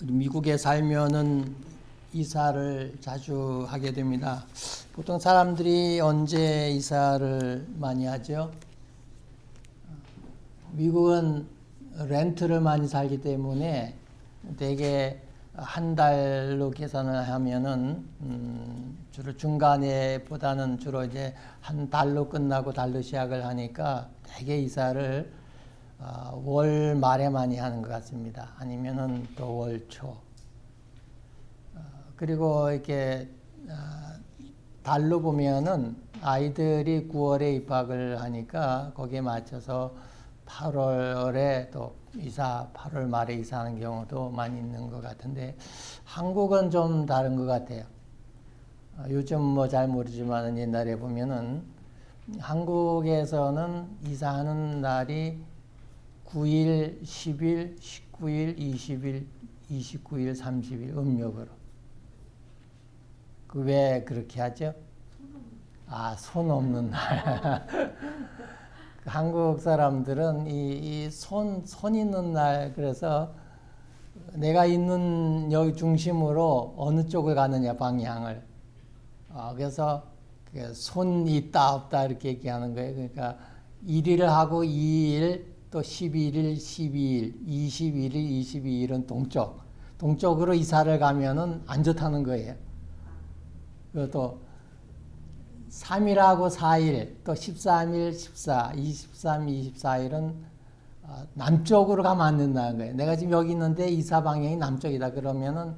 미국에 살면은 이사를 자주 하게 됩니다. 보통 사람들이 언제 이사를 많이 하죠? 미국은 렌트를 많이 살기 때문에 대개 한 달로 계산을 하면은 주로 중간에 보다는 주로 이제 한 달로 끝나고 달로 시작을 하니까 대개 이사를 월 말에 많이 하는 것 같습니다. 아니면은 또 월 초. 그리고 이렇게 달로 보면은 아이들이 9월에 입학을 하니까 거기에 맞춰서 8월에 또 8월 말에 이사하는 경우도 많이 있는 것 같은데 한국은 좀 다른 것 같아요. 요즘 뭐 잘 모르지만 옛날에 보면은 한국에서는 이사하는 날이 9일, 10일, 19일, 20일, 29일, 30일 음력으로. 그 왜 그렇게 하죠? 손 없는 날. 한국 사람들은 손 있는 날, 그래서 내가 있는 여기 중심으로 어느 쪽을 가느냐, 방향을. 그래서 손 있다, 없다, 이렇게 얘기하는 거예요. 그러니까 1일을 하고 2일, 또 11일, 12일, 21일, 22일은 동쪽. 동쪽으로 이사를 가면은 안 좋다는 거예요. 그리고 또 3일하고 4일, 또 13일, 14, 23, 24일은 남쪽으로 가면 안 된다는 거예요. 내가 지금 여기 있는데 이사 방향이 남쪽이다. 그러면은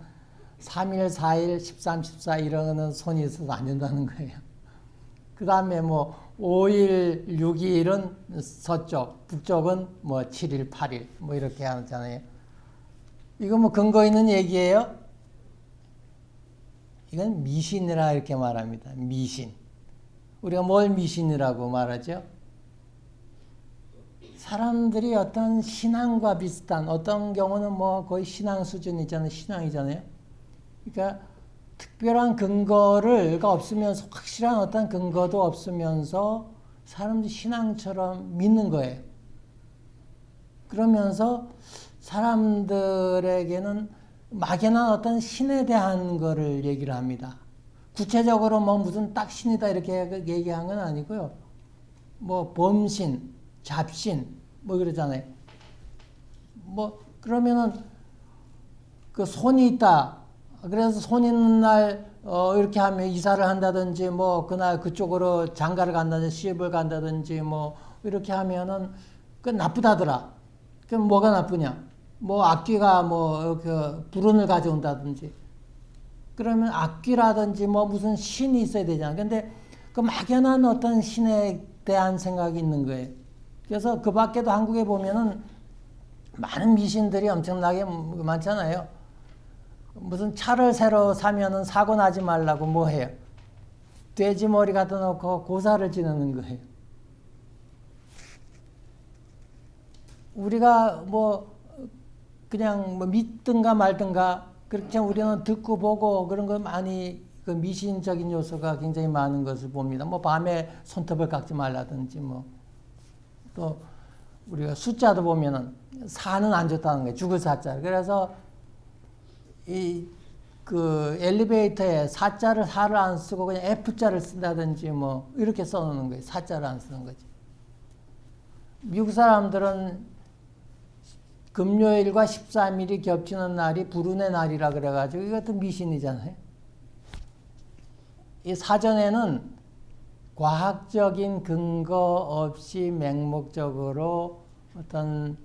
3일, 4일, 13, 14 이러는 손이 있어서 안 된다는 거예요. 그 다음에 뭐 5일, 6일은 서쪽, 북쪽은 뭐 7일, 8일 뭐 이렇게 하잖아요. 이거 뭐 근거 있는 얘기예요? 이건 미신이라 이렇게 말합니다. 미신. 우리가 뭘 미신이라고 말하죠? 사람들이 어떤 신앙과 비슷한, 어떤 경우는 뭐 거의 신앙 수준이잖아요. 신앙이잖아요. 그러니까 특별한 근거가 없으면서, 확실한 어떤 근거도 없으면서 사람들이 신앙처럼 믿는 거예요. 그러면서 사람들에게는 막연한 어떤 신에 대한 거를 얘기를 합니다. 구체적으로 뭐 무슨 딱 신이다 이렇게 얘기한 건 아니고요. 뭐 범신, 잡신 뭐 그러잖아요. 뭐 그러면은 그 손이 있다. 그래서 손 있는 날 이렇게 하면 이사를 한다든지 뭐 그날 그쪽으로 장가를 간다든지 시집을 간다든지 뭐 이렇게 하면은 그 나쁘다더라. 그럼 뭐가 나쁘냐? 뭐 악귀가 뭐 그 불운을 가져온다든지. 그러면 악귀라든지 뭐 무슨 신이 있어야 되잖아. 근데 그 막연한 어떤 신에 대한 생각이 있는 거예요. 그래서 그 밖에도 한국에 보면은 많은 미신들이 엄청나게 많잖아요. 무슨 차를 새로 사면은 사고 나지 말라고 뭐 해요? 돼지 머리 갖다 놓고 고사를 지르는 거예요. 우리가 뭐 그냥 뭐 믿든가 말든가 그렇게 우리는 듣고 보고 그런 거 많이 그 미신적인 요소가 굉장히 많은 것을 봅니다. 뭐 밤에 손톱을 깎지 말라든지 뭐 또 우리가 숫자도 보면은 4는 안 좋다는 거예요. 죽을 4자. 그래서 그 엘리베이터에 4를 안 쓰고 그냥 F자를 쓴다든지 뭐 이렇게 써놓는 거예요. 4자를 안 쓰는 거지. 미국 사람들은 금요일과 13일이 겹치는 날이 불운의 날이라 그래가지고 이것도 미신이잖아요. 이 사전에는 과학적인 근거 없이 맹목적으로 어떤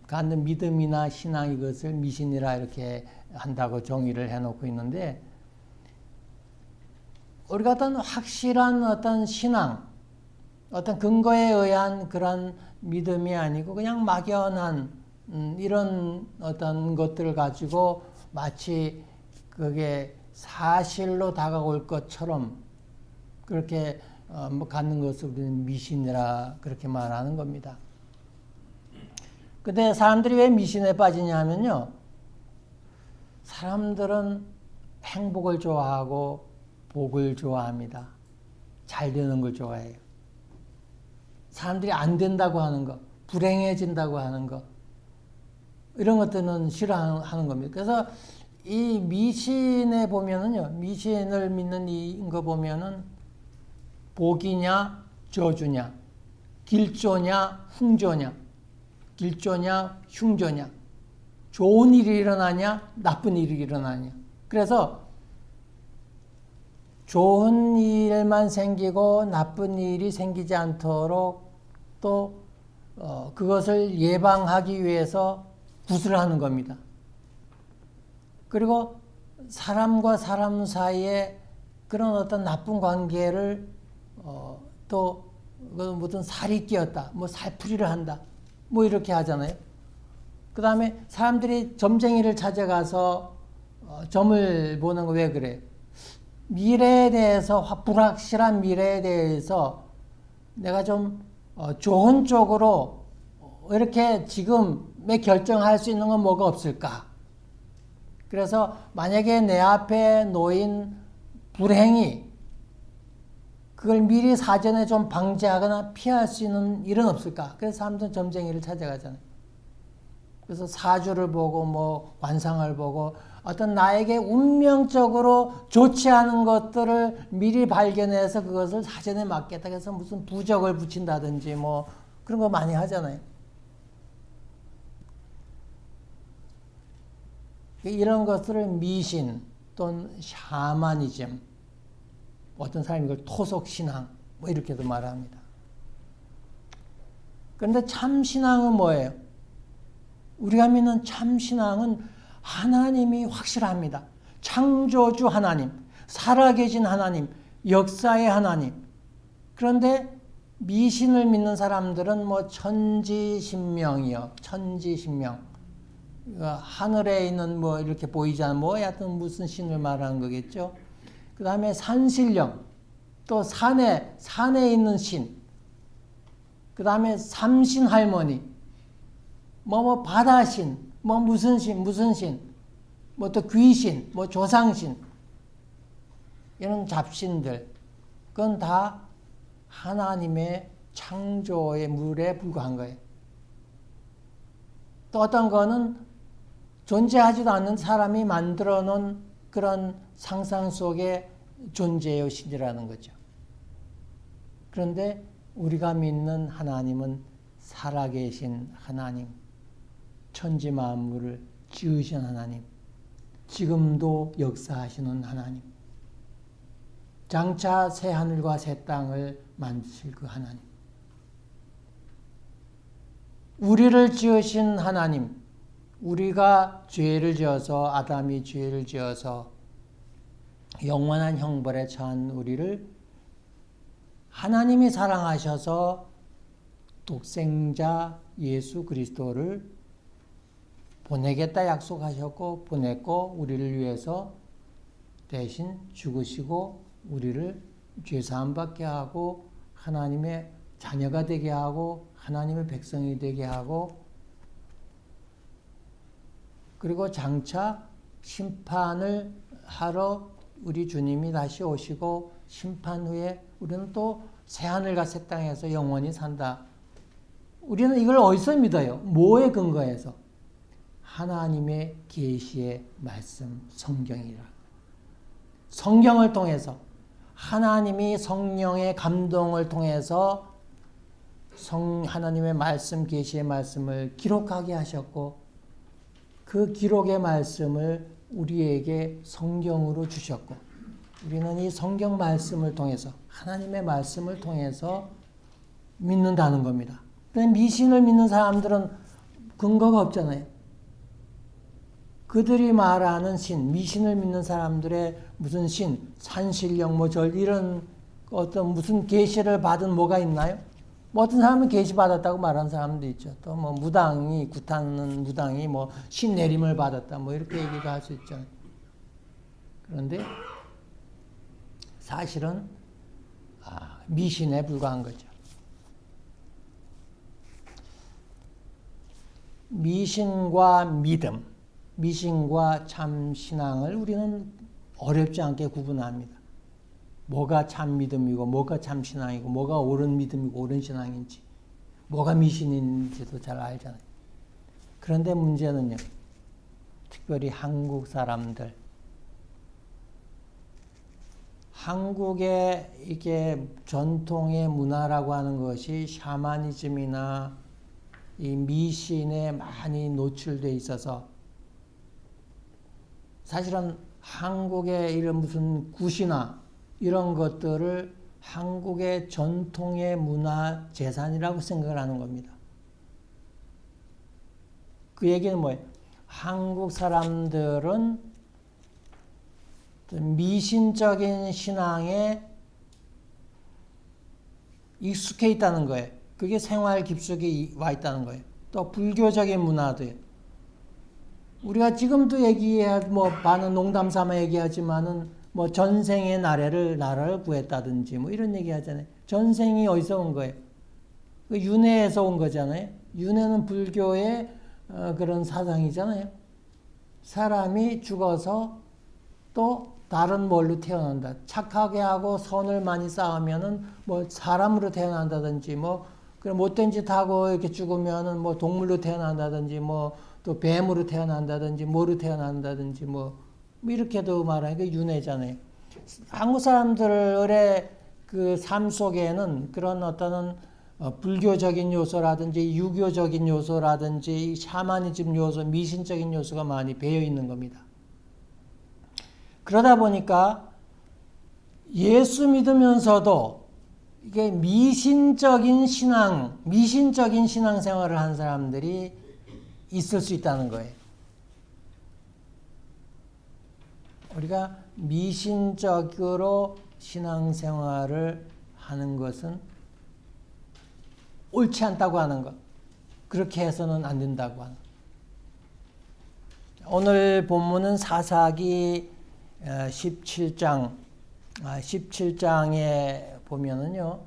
갖는 믿음이나 신앙 이것을 미신이라 이렇게 한다고 정의를 해놓고 있는데 우리가 어떤 확실한 어떤 신앙, 어떤 근거에 의한 그런 믿음이 아니고 그냥 막연한 이런 어떤 것들을 가지고 마치 그게 사실로 다가올 것처럼 그렇게 갖는 것을 우리는 미신이라 그렇게 말하는 겁니다. 근데 사람들이 왜 미신에 빠지냐 하면요. 사람들은 행복을 좋아하고 복을 좋아합니다. 잘 되는 걸 좋아해요. 사람들이 안 된다고 하는 거, 불행해진다고 하는 거, 이런 것들은 싫어하는 겁니다. 그래서 이 미신에 보면은요, 미신을 믿는 이거 보면은 복이냐, 저주냐, 길조냐, 흉조냐, 길조냐, 흉조냐, 좋은 일이 일어나냐, 나쁜 일이 일어나냐. 그래서 좋은 일만 생기고 나쁜 일이 생기지 않도록 또 그것을 예방하기 위해서 구슬하는 겁니다. 그리고 사람과 사람 사이에 그런 어떤 나쁜 관계를 또 무슨 살이 끼었다, 뭐 살풀이를 한다, 뭐 이렇게 하잖아요. 그 다음에 사람들이 점쟁이를 찾아가서 점을 보는 거 왜 그래? 미래에 대해서, 불확실한 미래에 대해서 내가 좀 좋은 쪽으로 이렇게 지금에 결정할 수 있는 건 뭐가 없을까? 그래서 만약에 내 앞에 놓인 불행이 그걸 미리 사전에 좀 방지하거나 피할 수 있는 일은 없을까? 그래서 사람들은 점쟁이를 찾아가잖아요. 그래서 사주를 보고 뭐 관상을 보고 어떤 나에게 운명적으로 좋지 않은 것들을 미리 발견해서 그것을 사전에 막겠다 해서 무슨 부적을 붙인다든지 뭐 그런 거 많이 하잖아요. 이런 것들을 미신 또는 샤머니즘, 어떤 사람이 이걸 토속신앙 뭐 이렇게도 말합니다. 그런데 참신앙은 뭐예요? 우리가 믿는 참신앙은 하나님이 확실합니다. 창조주 하나님, 살아계신 하나님, 역사의 하나님. 그런데 미신을 믿는 사람들은 뭐 천지신명이요. 천지신명. 하늘에 있는 뭐 이렇게 보이지 않는 뭐 하여튼 무슨 신을 말하는 거겠죠. 그 다음에 산신령, 또 산에 있는 신. 그 다음에 삼신할머니, 뭐 바다신, 뭐 무슨 신, 뭐 또 귀신, 뭐 조상신, 이런 잡신들, 그건 다 하나님의 창조의 물에 불과한 거예요. 또 어떤 거는 존재하지도 않는 사람이 만들어 놓은 그런 상상 속의 존재의 신이라는 거죠. 그런데 우리가 믿는 하나님은 살아계신 하나님, 천지 만물을 지으신 하나님, 지금도 역사하시는 하나님, 장차 새 하늘과 새 땅을 만드실 그 하나님, 우리를 지으신 하나님, 우리가 죄를 지어서 아담이 죄를 지어서 영원한 형벌에 처한 우리를 하나님이 사랑하셔서 독생자 예수 그리스도를 보내겠다 약속하셨고 보냈고 우리를 위해서 대신 죽으시고 우리를 죄사함 받게 하고 하나님의 자녀가 되게 하고 하나님의 백성이 되게 하고 그리고 장차 심판을 하러 우리 주님이 다시 오시고 심판 후에 우리는 또 새하늘과 새 땅에서 영원히 산다. 우리는 이걸 어디서 믿어요? 뭐에 근거해서? 하나님의 계시의 말씀 성경이라. 성경을 통해서 하나님이 성령의 감동을 통해서 하나님의 말씀 계시의 말씀을 기록하게 하셨고 그 기록의 말씀을 우리에게 성경으로 주셨고 우리는 이 성경 말씀을 통해서 하나님의 말씀을 통해서 믿는다는 겁니다. 그런데 미신을 믿는 사람들은 근거가 없잖아요. 그들이 말하는 신, 미신을 믿는 사람들의 무슨 신, 산신령, 이런 어떤 무슨 계시를 받은 뭐가 있나요? 뭐 어떤 사람은 계시 받았다고 말하는 사람도 있죠. 또 뭐 무당이 굿하는 무당이 뭐 신내림을 받았다 뭐 이렇게 얘기도 할 수 있죠. 그런데 사실은 미신에 불과한 거죠. 미신과 믿음, 미신과 참 신앙을 우리는 어렵지 않게 구분합니다. 뭐가 참 믿음이고 뭐가 참 신앙이고 뭐가 옳은 믿음이고 옳은 신앙인지 뭐가 미신인지도 잘 알잖아요. 그런데 문제는요, 특별히 한국 사람들, 한국의 이게 전통의 문화라고 하는 것이 샤머니즘이나 이 미신에 많이 노출돼 있어서 사실은 한국의 이런 무슨 굿이나 이런 것들을 한국의 전통의 문화 재산이라고 생각을 하는 겁니다. 그 얘기는 뭐예요? 한국 사람들은 미신적인 신앙에 익숙해 있다는 거예요. 그게 생활 깊숙이 와 있다는 거예요. 또 불교적인 문화도 우리가 지금도 얘기해 많은 농담 삼아 얘기하지만은 전생의 나라를 구했다든지 이런 얘기 하잖아요. 전생이 어디서 온 거예요? 그 윤회에서 온 거잖아요. 윤회는 불교의 그런 사상이잖아요. 사람이 죽어서 또 다른 뭘로 태어난다. 착하게 하고 선을 많이 쌓으면은 사람으로 태어난다든지 그런 못된 짓 하고 이렇게 죽으면은 동물로 태어난다든지 또 뱀으로 태어난다든지 뭐로 태어난다든지 이렇게도 말하니까 윤회잖아요. 한국 사람들의 그 삶 속에는 그런 어떤 불교적인 요소라든지 유교적인 요소라든지 샤머니즘 요소, 미신적인 요소가 많이 배어 있는 겁니다. 그러다 보니까 예수 믿으면서도 이게 미신적인 신앙생활을 한 사람들이 있을 수 있다는 거예요. 우리가 미신적으로 신앙생활을 하는 것은 옳지 않다고 하는 것. 그렇게 해서는 안 된다고 하는 것. 오늘 본문은 사사기 17장에 보면은요,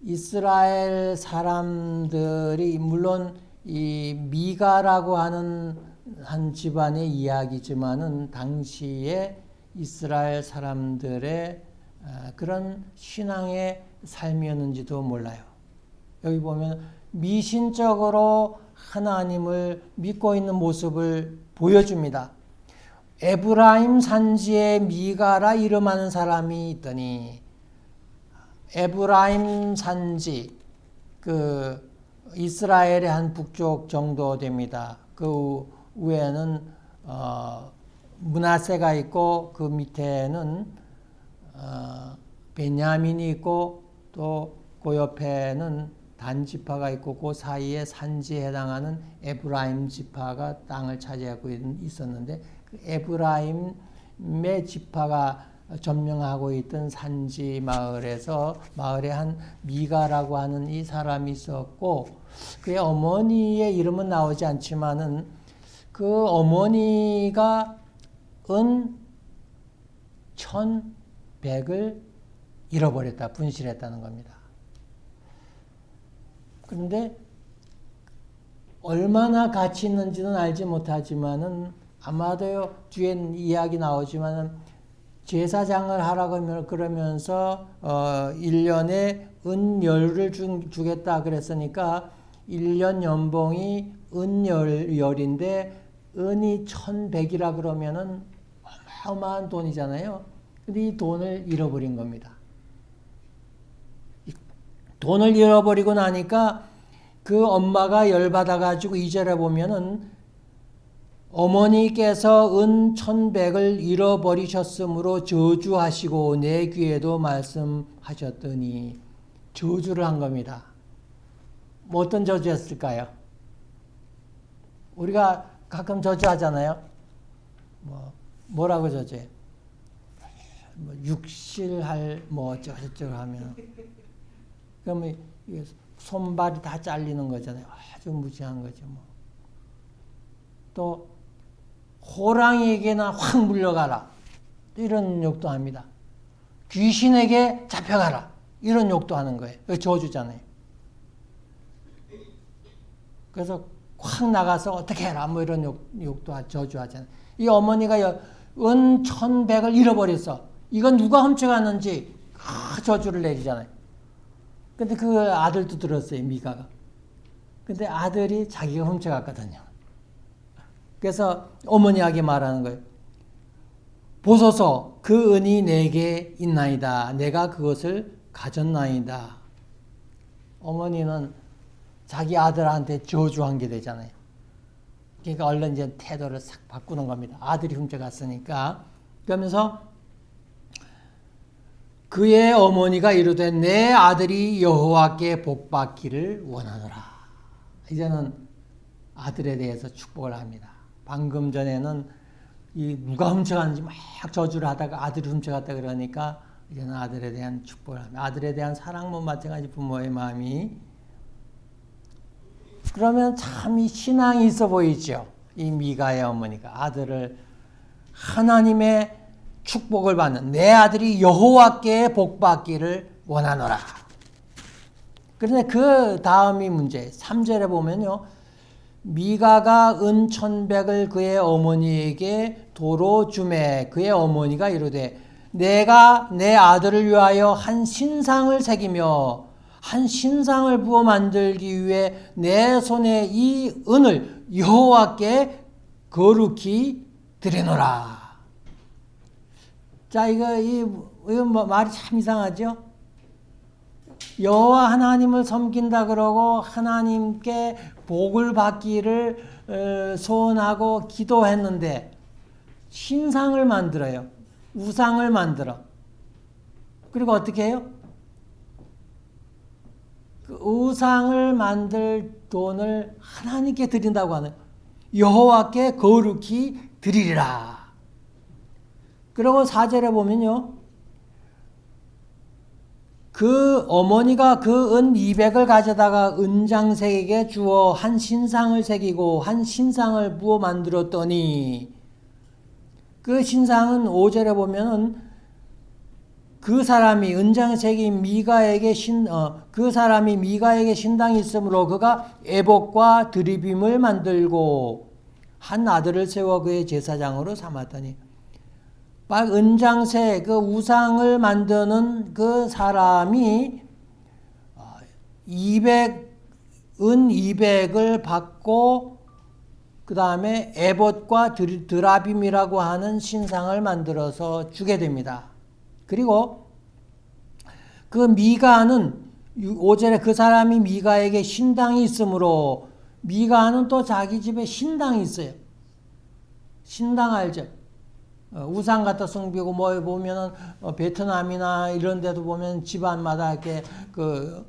이스라엘 사람들이 물론 이 미가라고 하는 한 집안의 이야기지만은 당시에 이스라엘 사람들의 그런 신앙의 삶이었는지도 몰라요. 여기 보면 미신적으로 하나님을 믿고 있는 모습을 보여줍니다. 에브라임 산지에 미가라 이름하는 사람이 있더니, 에브라임 산지, 그 이스라엘의 한 북쪽 정도 됩니다. 그 위에는 므낫세가 있고 그 밑에는 베냐민이 있고 또 그 옆에는 단 지파가 있고 그 사이에 산지에 해당하는 에브라임 지파가 땅을 차지하고 있었는데, 그 에브라임의 지파가 점령하고 있던 산지 마을에 한 미가라고 하는 이 사람이 있었고, 그의 어머니의 이름은 나오지 않지만은 그 어머니가 은 1,100을 잃어버렸다, 분실했다는 겁니다. 그런데 얼마나 가치 있는지는 알지 못하지만은 아마도 뒤엔 이야기 나오지만은 제사장을 하라고 그러면서 1년에 은 10을 주겠다 그랬으니까 1년 연봉이 은 10인데 은이 1,100이라 그러면은 어마어마한 돈이잖아요. 근데 이 돈을 잃어버린 겁니다. 돈을 잃어버리고 나니까 그 엄마가 열받아가지고 2절에 보면은 어머니께서 은 1,100을 잃어버리셨으므로 저주하시고 내 귀에도 말씀하셨더니, 저주를 한 겁니다. 어떤 저주였을까요? 우리가 가끔 저주하잖아요. 뭐라고 저주해? 육실할 어쩌고저쩌고 하면 그러면 손발이 다 잘리는 거잖아요. 아주 무시한 거죠. 또 호랑이에게나 확 물려가라, 이런 욕도 합니다. 귀신에게 잡혀가라, 이런 욕도 하는 거예요. 저주잖아요. 그래서 확 나가서 어떻게 해라, 이런 욕도 저주하잖아요. 이 어머니가 은 1,100을 잃어버렸어. 이건 누가 훔쳐갔는지 저주를 내리잖아요. 근데 그 아들도 들었어요, 미가가. 근데 아들이 자기가 훔쳐갔거든요. 그래서 어머니에게 말하는 거예요. 보소서, 그 은이 내게 있나이다. 내가 그것을 가졌나이다. 어머니는 자기 아들한테 저주한 게 되잖아요. 그러니까 얼른 이제 태도를 싹 바꾸는 겁니다. 아들이 훔쳐갔으니까. 그러면서 그의 어머니가 이르되 내 아들이 여호와께 복받기를 원하노라. 이제는 아들에 대해서 축복을 합니다. 방금 전에는 이 누가 훔쳐갔는지 막 저주를 하다가 아들이 훔쳐갔다 그러니까 이제는 아들에 대한 축복을 합니다. 아들에 대한 사랑도 마찬가지 부모의 마음이. 그러면 참 이 신앙이 있어 보이죠. 이 미가의 어머니가 아들을 하나님의 축복을 받는 내 아들이 여호와께 복받기를 원하노라. 그런데 그 다음이 문제예요. 3절에 보면요. 미가가 은 1,100을 그의 어머니에게 도로 주매 그의 어머니가 이르되 내가 내 아들을 위하여 한 신상을 새기며 한 신상을 부어 만들기 위해 내 손에 이 은을 여호와께 거룩히 드리노라. 자, 이거 말이 참 이상하죠? 여호와 하나님을 섬긴다 그러고 하나님께 복을 받기를 소원하고 기도했는데 신상을 만들어요. 우상을 만들어. 그리고 어떻게 해요? 그 우상을 만들 돈을 하나님께 드린다고 하는 여호와께 거룩히 드리리라. 그리고 4절에 보면요. 그 어머니가 그 은 200을 가져다가 은장색에게 주어 한 신상을 새기고 한 신상을 부어 만들었더니 그 신상은 5절에 보면은 그 사람이 은장색인 미가에게 그 사람이 미가에게 신당이 있으므로 그가 에봇과 드리빔을 만들고 한 아들을 세워 그의 제사장으로 삼았더니 은장색 그 우상을 만드는 그 사람이 은 200을 받고 그 다음에 에봇과 드라빔이라고 하는 신상을 만들어서 주게 됩니다. 그리고 그 미가는 5절에 그 사람이 미가에게 신당이 있으므로 미가는 또 자기 집에 신당이 있어요. 신당 알죠? 우상 갖다 숭배고 뭐 보면은 베트남이나 이런 데도 보면 집안마다 이렇게 그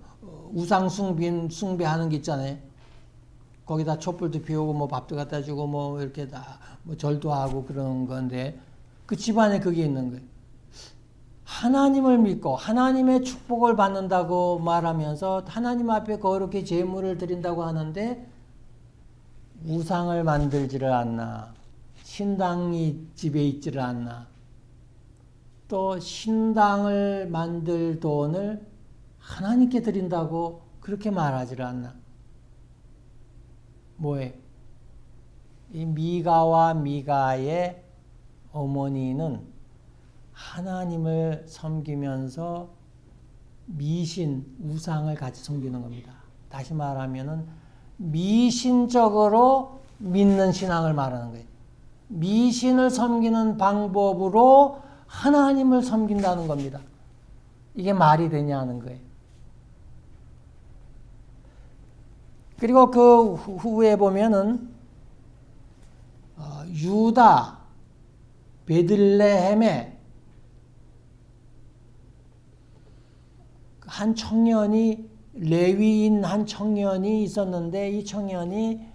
우상 숭배하는 게 있잖아요. 거기다 촛불도 피우고 뭐 밥도 갖다 주고 뭐 이렇게 다 뭐 절도 하고 그런 건데 그 집안에 그게 있는 거예요. 하나님을 믿고 하나님의 축복을 받는다고 말하면서 하나님 앞에 거룩히 제물을 드린다고 하는데 우상을 만들지를 않나. 신당이 집에 있지를 않나. 또 신당을 만들 돈을 하나님께 드린다고 그렇게 말하지를 않나. 뭐예요? 이 미가와 미가의 어머니는 하나님을 섬기면서 미신, 우상을 같이 섬기는 겁니다. 다시 말하면은 미신적으로 믿는 신앙을 말하는 거예요. 미신을 섬기는 방법으로 하나님을 섬긴다는 겁니다. 이게 말이 되냐는 거예요. 그리고 그 후에 보면은 유다 베들레헴에 한 청년이 레위인 한 청년이 있었는데 이 청년이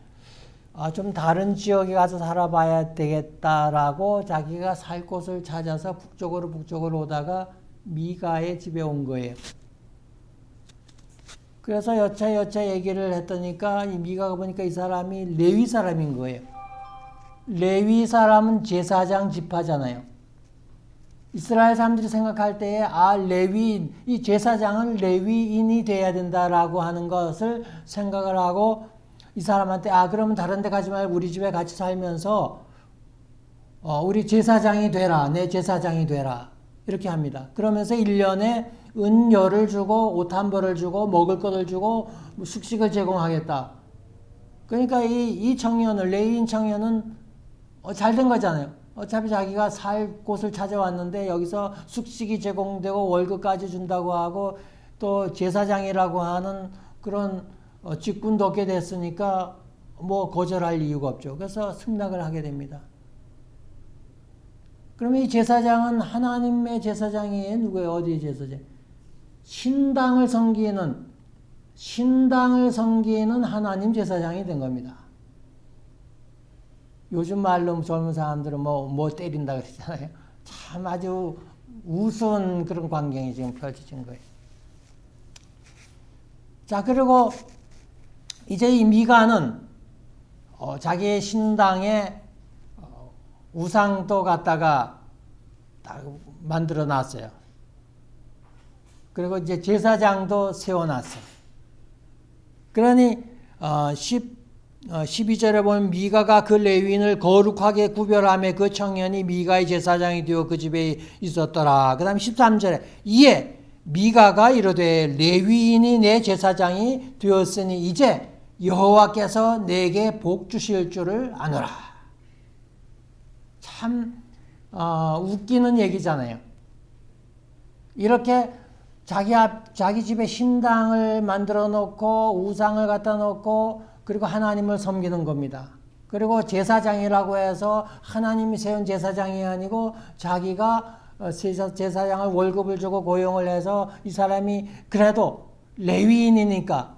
좀 다른 지역에 가서 살아봐야 되겠다라고 자기가 살 곳을 찾아서 북쪽으로 오다가 미가의 집에 온 거예요. 그래서 여차 얘기를 했더니까 이 미가가 보니까 이 사람이 레위 사람인 거예요. 레위 사람은 제사장 지파잖아요. 이스라엘 사람들이 생각할 때에 레위인, 이 제사장은 레위인이 돼야 된다라고 하는 것을 생각을 하고 이 사람한테 그러면 다른 데 가지 말고 우리 집에 같이 살면서 우리 제사장이 되라. 내 제사장이 되라. 이렇게 합니다. 그러면서 1년에 은열을 주고 옷 한 벌을 주고 먹을 것을 주고 숙식을 제공하겠다. 그러니까 이 청년을, 레위인 청년은 잘된 거잖아요. 어차피 자기가 살 곳을 찾아왔는데 여기서 숙식이 제공되고 월급까지 준다고 하고 또 제사장이라고 하는 그런 직분도 얻게 됐으니까 뭐 거절할 이유가 없죠. 그래서 승낙을 하게 됩니다. 그러면 이 제사장은 하나님의 제사장이에요? 누구예요? 어디의 제사장? 신당을 섬기는 하나님 제사장이 된 겁니다. 요즘 말로 젊은 사람들은 뭐 때린다 그러잖아요. 참 아주 우스운 그런 광경이 지금 펼쳐진 거예요. 자, 그리고 이제 이 미가는 자기의 신당에 우상도 갖다가 만들어 놨어요. 그리고 이제 제사장도 세워놨어요. 그러니 12절에 보면 미가가 그 레위인을 거룩하게 구별하며 그 청년이 미가의 제사장이 되어 그 집에 있었더라. 그 다음에 13절에 이에 미가가 이르되 레위인이 내 제사장이 되었으니 이제 여호와께서 내게 복 주실 줄을 아노라. 참 웃기는 얘기잖아요. 이렇게 자기 집에 신당을 만들어 놓고 우상을 갖다 놓고 그리고 하나님을 섬기는 겁니다. 그리고 제사장이라고 해서 하나님이 세운 제사장이 아니고 자기가 제사장을 월급을 주고 고용을 해서 이 사람이 그래도 레위인이니까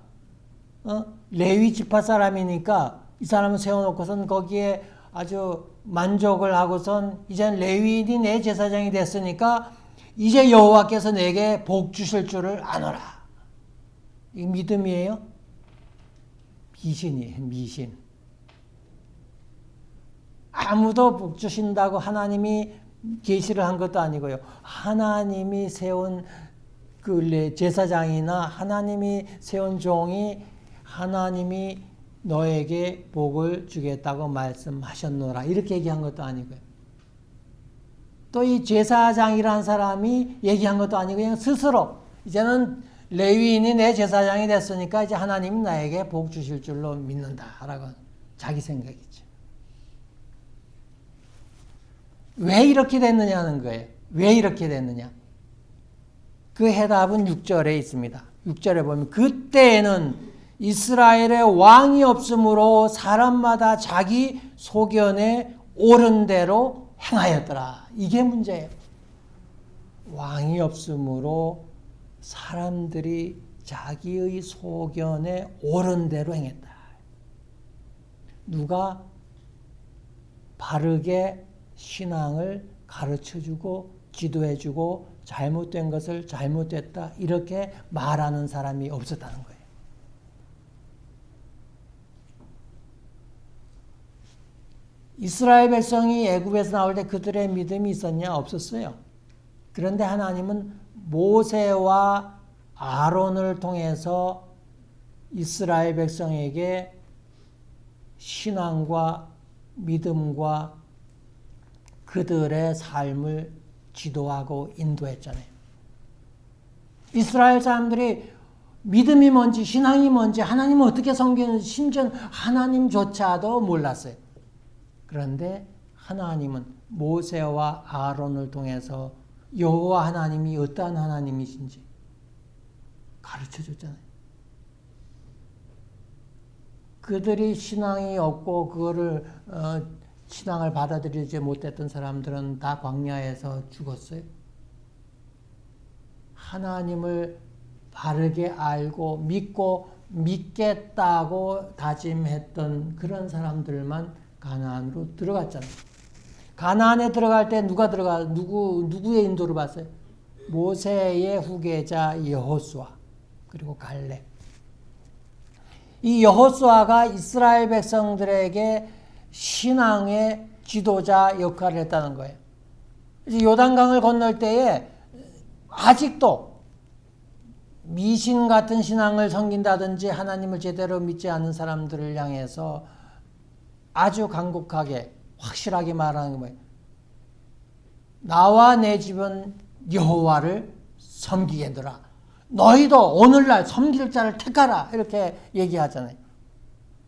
레위 지파 사람이니까 이 사람을 세워놓고선 거기에 아주 만족을 하고선 이젠 레위인이 내 제사장이 됐으니까 이제 여호와께서 내게 복 주실 줄을 아노라. 이 믿음이에요? 미신이에요. 미신. 아무도 복 주신다고 하나님이 계시를 한 것도 아니고요. 하나님이 세운 그 제사장이나 하나님이 세운 종이 하나님이 너에게 복을 주겠다고 말씀하셨노라. 이렇게 얘기한 것도 아니고요. 또 이 제사장이라는 사람이 얘기한 것도 아니고 그냥 스스로 이제는 레위인이 내 제사장이 됐으니까 이제 하나님이 나에게 복 주실 줄로 믿는다라고 자기 생각이죠. 왜 이렇게 됐느냐는 거예요. 왜 이렇게 됐느냐? 그 해답은 6절에 있습니다. 6절에 보면 그때에는 이스라엘에 왕이 없으므로 사람마다 자기 소견에 옳은 대로 행하였더라. 이게 문제예요. 왕이 없으므로 사람들이 자기의 소견에 옳은 대로 행했다. 누가 바르게 신앙을 가르쳐주고 지도해주고 잘못된 것을 잘못됐다 이렇게 말하는 사람이 없었다는 거예요. 이스라엘 백성이 애굽에서 나올 때 그들의 믿음이 있었냐? 없었어요. 그런데 하나님은 모세와 아론을 통해서 이스라엘 백성에게 신앙과 믿음과 그들의 삶을 지도하고 인도했잖아요. 이스라엘 사람들이 믿음이 뭔지 신앙이 뭔지 하나님을 어떻게 섬기는지 심지어 하나님조차도 몰랐어요. 그런데 하나님은 모세와 아론을 통해서 여호와 하나님이 어떠한 하나님이신지 가르쳐줬잖아요. 그들이 신앙이 없고 그거를 신앙을 받아들이지 못했던 사람들은 다 광야에서 죽었어요. 하나님을 바르게 알고 믿고 믿겠다고 다짐했던 그런 사람들만 가나안으로 들어갔잖아요. 가나안에 들어갈 때 누구의 인도를 봤어요? 모세의 후계자 여호수아 그리고 갈렙. 이 여호수아가 이스라엘 백성들에게 신앙의 지도자 역할을 했다는 거예요. 이제 요단강을 건널 때에 아직도 미신 같은 신앙을 섬긴다든지 하나님을 제대로 믿지 않는 사람들을 향해서 아주 간곡하게 확실하게 말하는 거예요. 나와 내 집은 여호와를 섬기겠노라. 너희도 오늘날 섬길 자를 택하라. 이렇게 얘기하잖아요.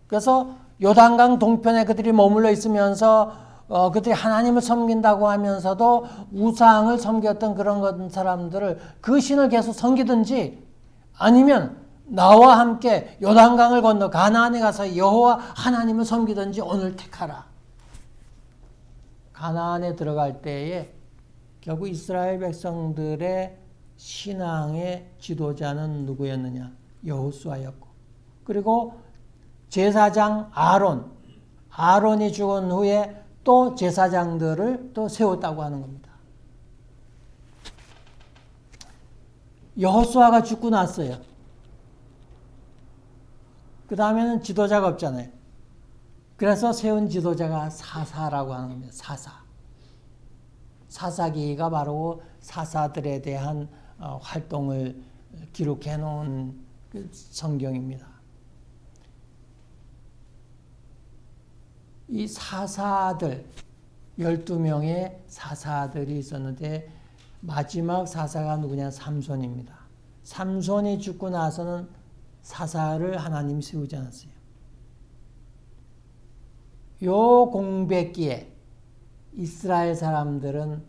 그래서 요단강 동편에 그들이 머물러 있으면서 그들이 하나님을 섬긴다고 하면서도 우상을 섬겼던 그런 사람들을 그 신을 계속 섬기든지 아니면 나와 함께 요단강을 건너 가나안에 가서 여호와 하나님을 섬기든지 오늘 택하라. 가나안에 들어갈 때에 결국 이스라엘 백성들의 신앙의 지도자는 누구였느냐? 여호수아였고, 그리고 제사장 아론이 죽은 후에 또 제사장들을 또 세웠다고 하는 겁니다. 여호수아가 죽고 났어요. 그 다음에는 지도자가 없잖아요. 그래서 세운 지도자가 사사라고 하는 겁니다. 사사기가 바로 사사들에 대한 활동을 기록해 놓은 성경입니다. 이 사사들 12명의 사사들이 있었는데 마지막 사사가 누구냐? 삼손입니다. 삼손이 죽고 나서는 사사를 하나님이 세우지 않았어요. 요 공백기에 이스라엘 사람들은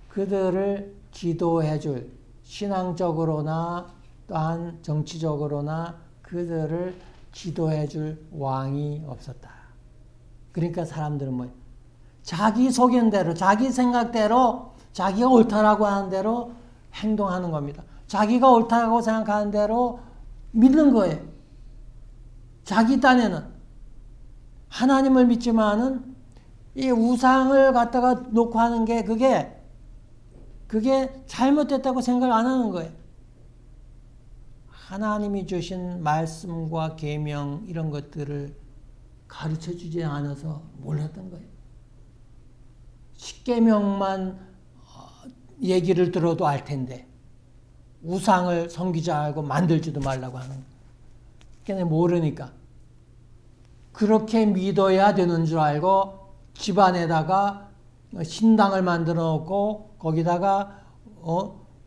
그들을 지도해줄 신앙적으로나 또한 정치적으로나 그들을 지도해줄 왕이 없었다. 그러니까 사람들은 뭐예요? 자기 소견대로, 자기 생각대로, 자기가 옳다라고 하는 대로 행동하는 겁니다. 자기가 옳다고 생각하는 대로 믿는 거예요. 자기 딴에는 하나님을 믿지만은 이 우상을 갖다가 놓고 하는 게 그게 잘못됐다고 생각을 안 하는 거예요. 하나님이 주신 말씀과 계명 이런 것들을 가르쳐 주지 않아서 몰랐던 거예요. 십계명만 얘기를 들어도 알 텐데 우상을 섬기지 말고 만들지도 말라고 하는 거예요. 걔네 모르니까. 그렇게 믿어야 되는 줄 알고 집안에다가 신당을 만들어 놓고 거기다가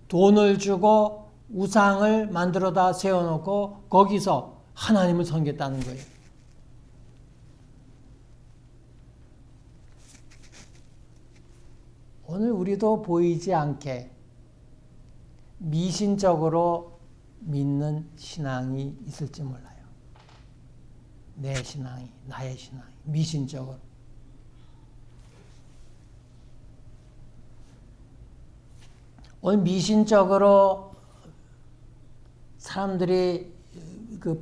돈을 주고 우상을 만들어다 세워놓고 거기서 하나님을 섬겼다는 거예요. 오늘 우리도 보이지 않게 미신적으로 믿는 신앙이 있을지 몰라요. 내 신앙이, 나의 신앙이 미신적으로. 오늘 미신적으로 사람들이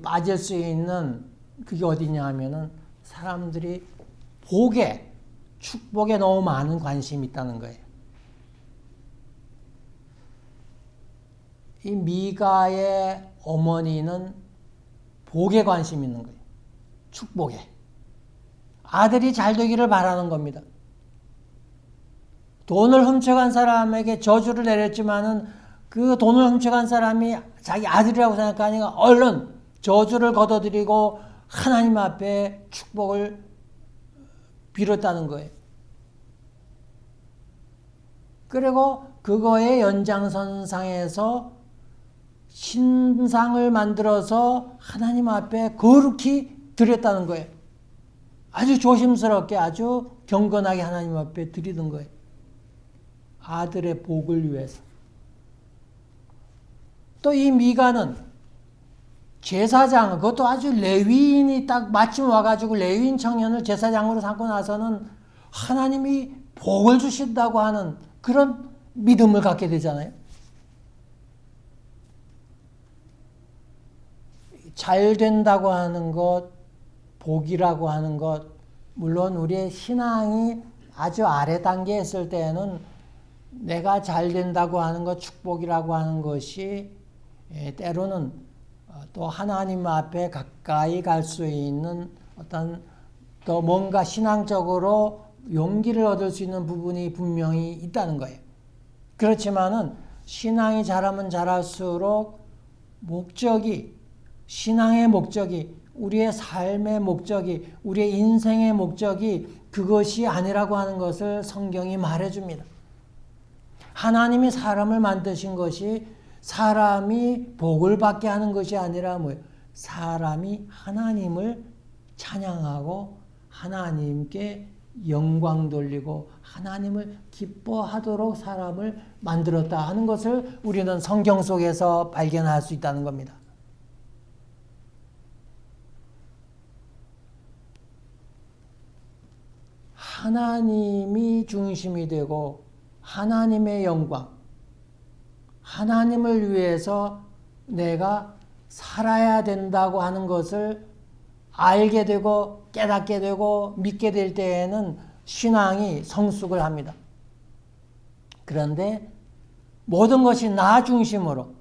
빠질 수 있는 그게 어디냐 하면은 사람들이 축복에 너무 많은 관심이 있다는 거예요. 이 미가의 어머니는 복에 관심이 있는 거예요. 축복에. 아들이 잘 되기를 바라는 겁니다. 돈을 훔쳐간 사람에게 저주를 내렸지만은 그 돈을 훔쳐간 사람이 자기 아들이라고 생각하니까 얼른 저주를 걷어들이고 하나님 앞에 축복을 빌었다는 거예요. 그리고 그거의 연장선상에서 신상을 만들어서 하나님 앞에 거룩히 드렸다는 거예요. 아주 조심스럽게 아주 경건하게 하나님 앞에 드리던 거예요. 아들의 복을 위해서. 또 이 미가는 제사장, 그것도 아주 레위인이 딱 마침 와가지고 레위인 청년을 제사장으로 삼고 나서는 하나님이 복을 주신다고 하는 그런 믿음을 갖게 되잖아요. 잘 된다고 하는 것, 복이라고 하는 것, 물론 우리의 신앙이 아주 아래 단계에 있을 때에는 내가 잘 된다고 하는 것, 축복이라고 하는 것이 때로는 또 하나님 앞에 가까이 갈 수 있는 어떤 또 뭔가 신앙적으로 용기를 얻을 수 있는 부분이 분명히 있다는 거예요. 그렇지만은 신앙이 자라면 자랄수록 신앙의 목적이, 우리의 삶의 목적이, 우리의 인생의 목적이 그것이 아니라고 하는 것을 성경이 말해줍니다. 하나님이 사람을 만드신 것이 사람이 복을 받게 하는 것이 아니라 뭐예요? 사람이 하나님을 찬양하고 하나님께 영광 돌리고 하나님을 기뻐하도록 사람을 만들었다 하는 것을 우리는 성경 속에서 발견할 수 있다는 겁니다. 하나님이 중심이 되고 하나님의 영광, 하나님을 위해서 내가 살아야 된다고 하는 것을 알게 되고 깨닫게 되고 믿게 될 때에는 신앙이 성숙을 합니다. 그런데 모든 것이 나 중심으로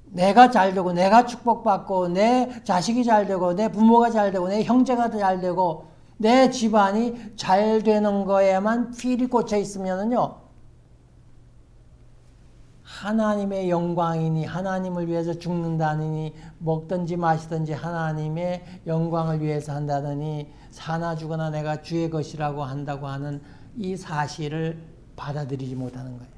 내가 잘 되고 내가 축복받고 내 자식이 잘 되고 내 부모가 잘 되고 내 형제가 잘 되고 내 집안이 잘 되는 거에만 필이 꽂혀 있으면은요, 하나님의 영광이니 하나님을 위해서 죽는다느니 먹든지 마시든지 하나님의 영광을 위해서 한다더니 사나 죽으나 내가 주의 것이라고 한다고 하는 이 사실을 받아들이지 못하는 거예요.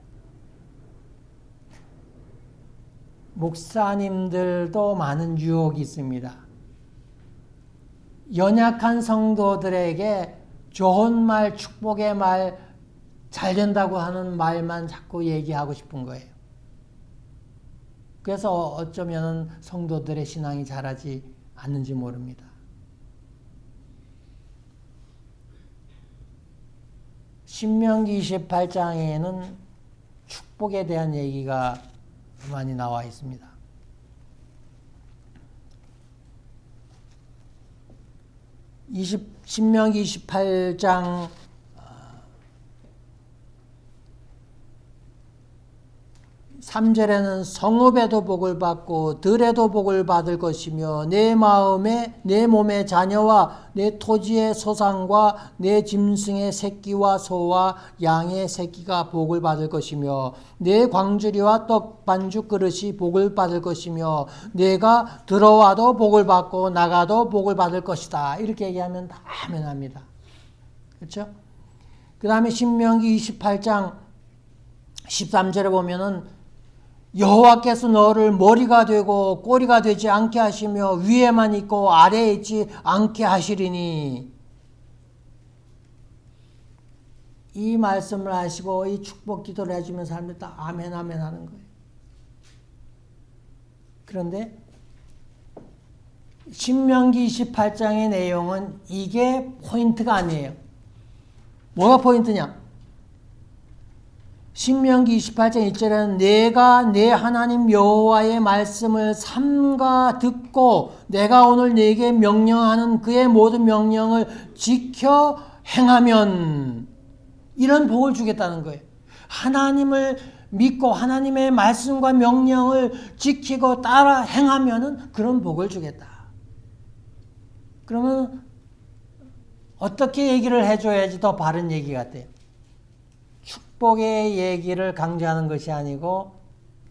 목사님들도 많은 유혹이 있습니다. 연약한 성도들에게 좋은 말, 축복의 말, 잘 된다고 하는 말만 자꾸 얘기하고 싶은 거예요. 그래서 어쩌면 성도들의 신앙이 자라지 않는지 모릅니다. 신명기 28장에는 축복에 대한 얘기가 많이 나와 있습니다. 신명기 28장 3절에는 성읍에도 복을 받고 들에도 복을 받을 것이며 내 몸의 자녀와 내 토지의 소산과 내 짐승의 새끼와 소와 양의 새끼가 복을 받을 것이며 내 광주리와 떡 반죽 그릇이 복을 받을 것이며 내가 들어와도 복을 받고 나가도 복을 받을 것이다. 이렇게 얘기하면 다 아멘합니다. 그렇죠? 그 다음에 신명기 28장 13절에 보면은 여호와께서 너를 머리가 되고 꼬리가 되지 않게 하시며 위에만 있고 아래에 있지 않게 하시리니, 이 말씀을 하시고 이 축복 기도를 해주면 사람들이 다 아멘 아멘 하는 거예요. 그런데 신명기 28장의 내용은 이게 포인트가 아니에요. 뭐가 포인트냐? 신명기 28장 1절에는 내가 내 하나님 여호와의 말씀을 삼가 듣고 내가 오늘 네게 명령하는 그의 모든 명령을 지켜 행하면 이런 복을 주겠다는 거예요. 하나님을 믿고 하나님의 말씀과 명령을 지키고 따라 행하면은 그런 복을 주겠다. 그러면 어떻게 얘기를 해줘야지 더 바른 얘기 같아요? 축복의 얘기를 강조하는 것이 아니고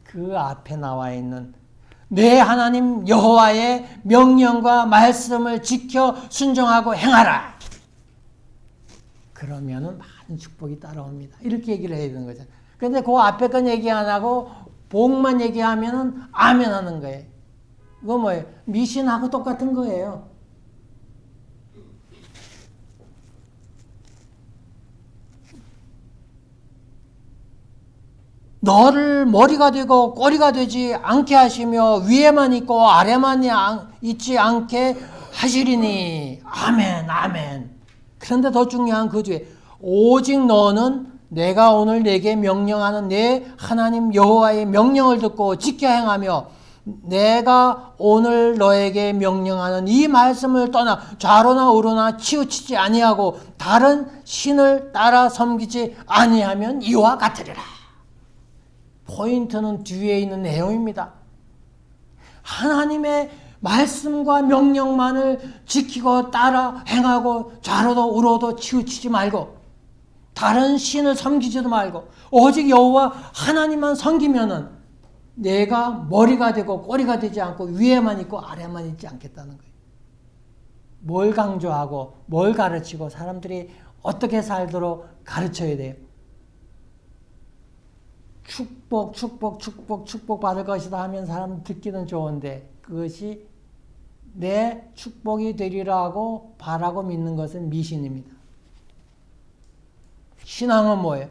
그 앞에 나와 있는 내 하나님 여호와의 명령과 말씀을 지켜 순종하고 행하라. 그러면은 많은 축복이 따라옵니다. 이렇게 얘기를 해야 되는 거죠. 그런데 그 앞에 건 얘기 안 하고 복만 얘기하면은 아멘 하는 거예요. 이거 뭐예요? 미신하고 똑같은 거예요. 너를 머리가 되고 꼬리가 되지 않게 하시며 위에만 있고 아래만 있지 않게 하시리니 아멘 아멘. 그런데 더 중요한 그 뒤에 오직 너는 내가 오늘 내게 명령하는 내 하나님 여호와의 명령을 듣고 지켜 행하며 내가 오늘 너에게 명령하는 이 말씀을 떠나 좌로나 우로나 치우치지 아니하고 다른 신을 따라 섬기지 아니하면 이와 같으리라. 포인트는 뒤에 있는 내용입니다. 하나님의 말씀과 명령만을 지키고 따라 행하고 좌로도 우로도 치우치지 말고 다른 신을 섬기지도 말고 오직 여호와 하나님만 섬기면은 내가 머리가 되고 꼬리가 되지 않고 위에만 있고 아래만 있지 않겠다는 거예요. 뭘 강조하고 뭘 가르치고 사람들이 어떻게 살도록 가르쳐야 돼요. 축복 받을 것이다 하면 사람 듣기는 좋은데 그것이 내 축복이 되리라고 바라고 믿는 것은 미신입니다. 신앙은 뭐예요?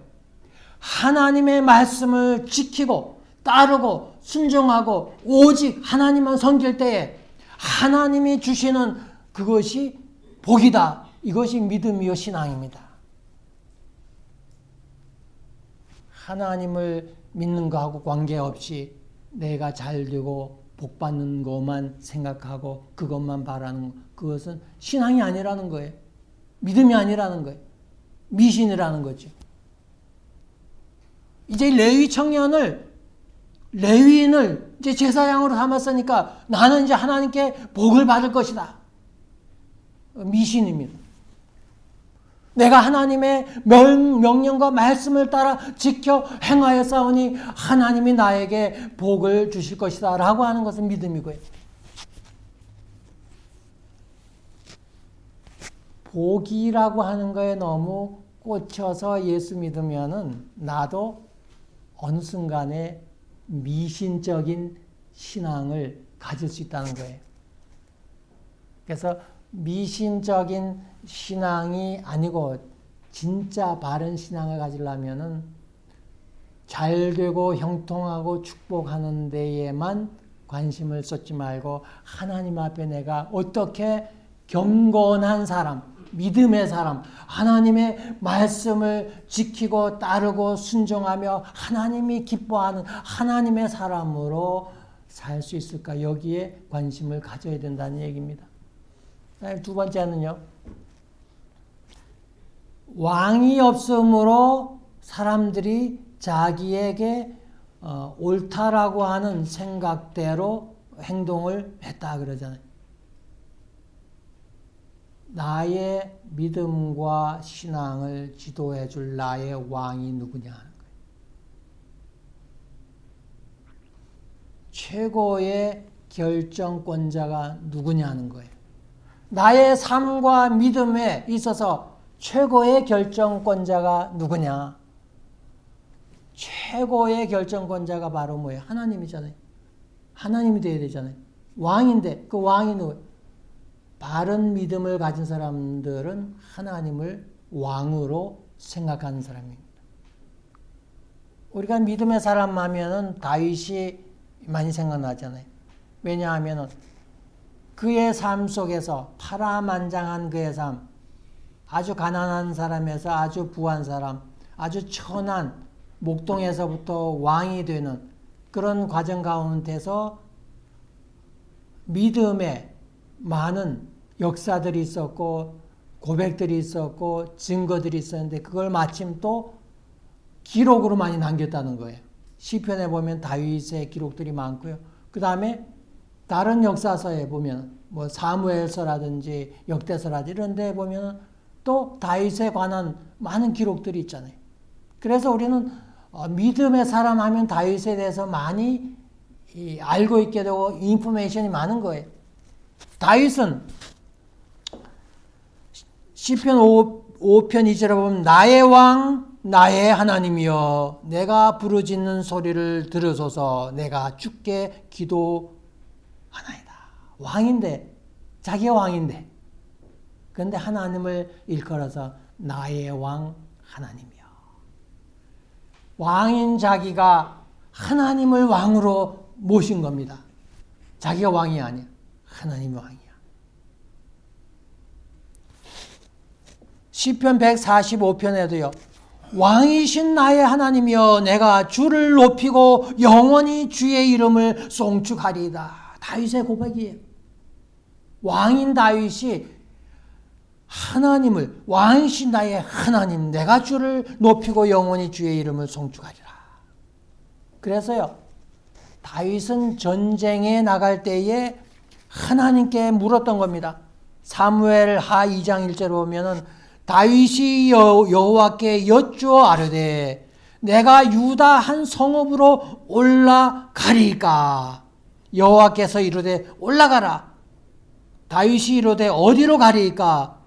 하나님의 말씀을 지키고 따르고 순종하고 오직 하나님만 섬길 때에 하나님이 주시는 그것이 복이다. 이것이 믿음이요 신앙입니다. 하나님을 믿는 거하고 관계없이 내가 잘 되고 복 받는 것만 생각하고 그것만 바라는 것, 그것은 신앙이 아니라는 거예요. 믿음이 아니라는 거예요. 미신이라는 거죠. 이제 레위인을 이제 제사장으로 삼았으니까 나는 이제 하나님께 복을 받을 것이다. 미신입니다. 내가 하나님의 명령과 말씀을 따라 지켜 행하여 싸우니 하나님이 나에게 복을 주실 것이다 라고 하는 것은 믿음이고요. 복이라고 하는 거에 너무 꽂혀서 예수 믿으면은 나도 어느 순간에 미신적인 신앙을 가질 수 있다는 거예요. 그래서 미신적인 신앙이 아니고 진짜 바른 신앙을 가지려면은 잘 되고 형통하고 축복하는 데에만 관심을 쏟지 말고 하나님 앞에 내가 어떻게 경건한 사람, 믿음의 사람, 하나님의 말씀을 지키고 따르고 순종하며 하나님이 기뻐하는 하나님의 사람으로 살 수 있을까? 여기에 관심을 가져야 된다는 얘기입니다. 두 번째는요. 왕이 없으므로 사람들이 자기에게 옳다라고 하는 생각대로 행동을 했다 그러잖아요. 나의 믿음과 신앙을 지도해 줄 나의 왕이 누구냐 하는 거예요. 최고의 결정권자가 누구냐는 거예요. 나의 삶과 믿음에 있어서 최고의 결정권자가 누구냐? 최고의 결정권자가 바로 뭐예요? 하나님이잖아요. 하나님이 되어야 되잖아요. 왕인데 그 왕이 누구예요? 바른 믿음을 가진 사람들은 하나님을 왕으로 생각하는 사람입니다. 우리가 믿음의 사람 하면은 다윗이 많이 생각나잖아요. 왜냐하면은 그의 삶 속에서 파란만장한 그의 삶, 아주 가난한 사람에서 아주 부한 사람, 아주 천한 목동에서부터 왕이 되는 그런 과정 가운데서 믿음의 많은 역사들이 있었고 고백들이 있었고 증거들이 있었는데 그걸 마침 또 기록으로 많이 남겼다는 거예요. 시편에 보면 다윗의 기록들이 많고요. 그 다음에 다른 역사서에 보면 뭐 사무엘서라든지 역대서라든지 이런 데 보면 또 다윗에 관한 많은 기록들이 있잖아요. 그래서 우리는 믿음의 사람 하면 다윗에 대해서 많이 알고 있게 되고 인포메이션이 많은 거예요. 다윗은 시편 5편 2절에 보면 나의 왕 나의 하나님이여 내가 부르짖는 소리를 들으소서 내가 주께 기도하나이다. 왕인데 자기가 왕인데 그런데 하나님을 일컬어서 나의 왕 하나님이여. 왕인 자기가 하나님을 왕으로 모신 겁니다. 자기가 왕이 아니야. 하나님이 왕이야. 시편 145편에도요. 왕이신 나의 하나님이여 내가 주를 높이고 영원히 주의 이름을 송축하리이다. 다윗의 고백이에요. 왕인 다윗이 하나님을 왕이신 나의 하나님 내가 주를 높이고 영원히 주의 이름을 송축하리라. 그래서요. 다윗은 전쟁에 나갈 때에 하나님께 물었던 겁니다. 사무엘하 2장 1절에 보면은 다윗이 여호와께 여쭈어 아뢰되 내가 유다 한 성읍으로 올라가리까? 여호와께서 이르되 올라가라. 다윗이 이르되 어디로 가리까?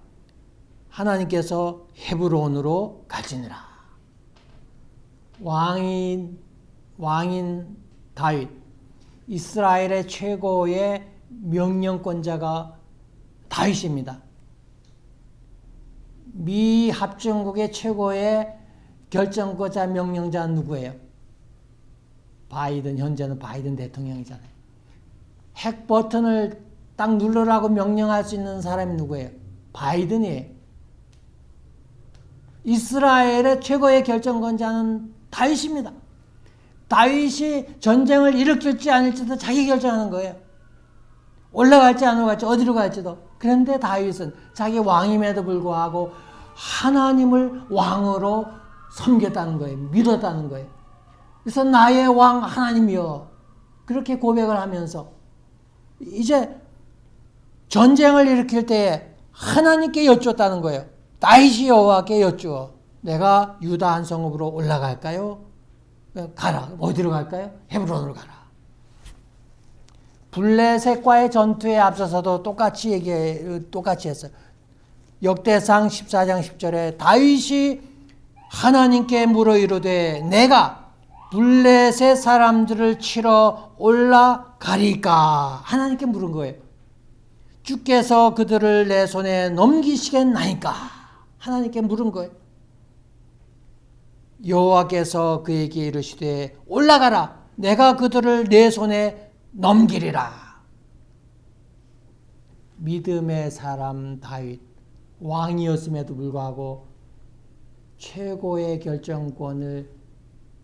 하나님께서 헤브론으로 갈지니라. 왕인 다윗, 이스라엘의 최고의 명령권자가 다윗입니다. 미 합중국의 최고의 결정권자 명령자는 누구예요? 바이든, 현재는 바이든 대통령이잖아요. 핵 버튼을 딱 누르라고 명령할 수 있는 사람이 누구예요? 바이든이에요. 이스라엘의 최고의 결정권자는 다윗입니다. 다윗이 전쟁을 일으킬지 아닐지도 자기 결정하는 거예요. 올라갈지 안 올라갈지 어디로 갈지도. 그런데 다윗은 자기 왕임에도 불구하고 하나님을 왕으로 섬겼다는 거예요. 믿었다는 거예요. 그래서 나의 왕 하나님이여 그렇게 고백을 하면서 이제 전쟁을 일으킬 때에 하나님께 여쭈었다는 거예요. 다윗이 여호와께 여쭈어 내가 유다 한 성읍으로 올라갈까요? 가라. 어디로 갈까요? 헤브론으로 가라. 블레셋과의 전투에 앞서서도 똑같이 했어요. 역대상 14장 10절에 다윗이 하나님께 물어 이르되 내가 블레셋 사람들을 치러 올라가리까? 하나님께 물은 거예요. 주께서 그들을 내 손에 넘기시겠나이까? 하나님께 물은 거예요. 여호와께서 그에게 이르시되 올라가라. 내가 그들을 내 손에 넘기리라. 믿음의 사람 다윗 왕이었음에도 불구하고 최고의 결정권을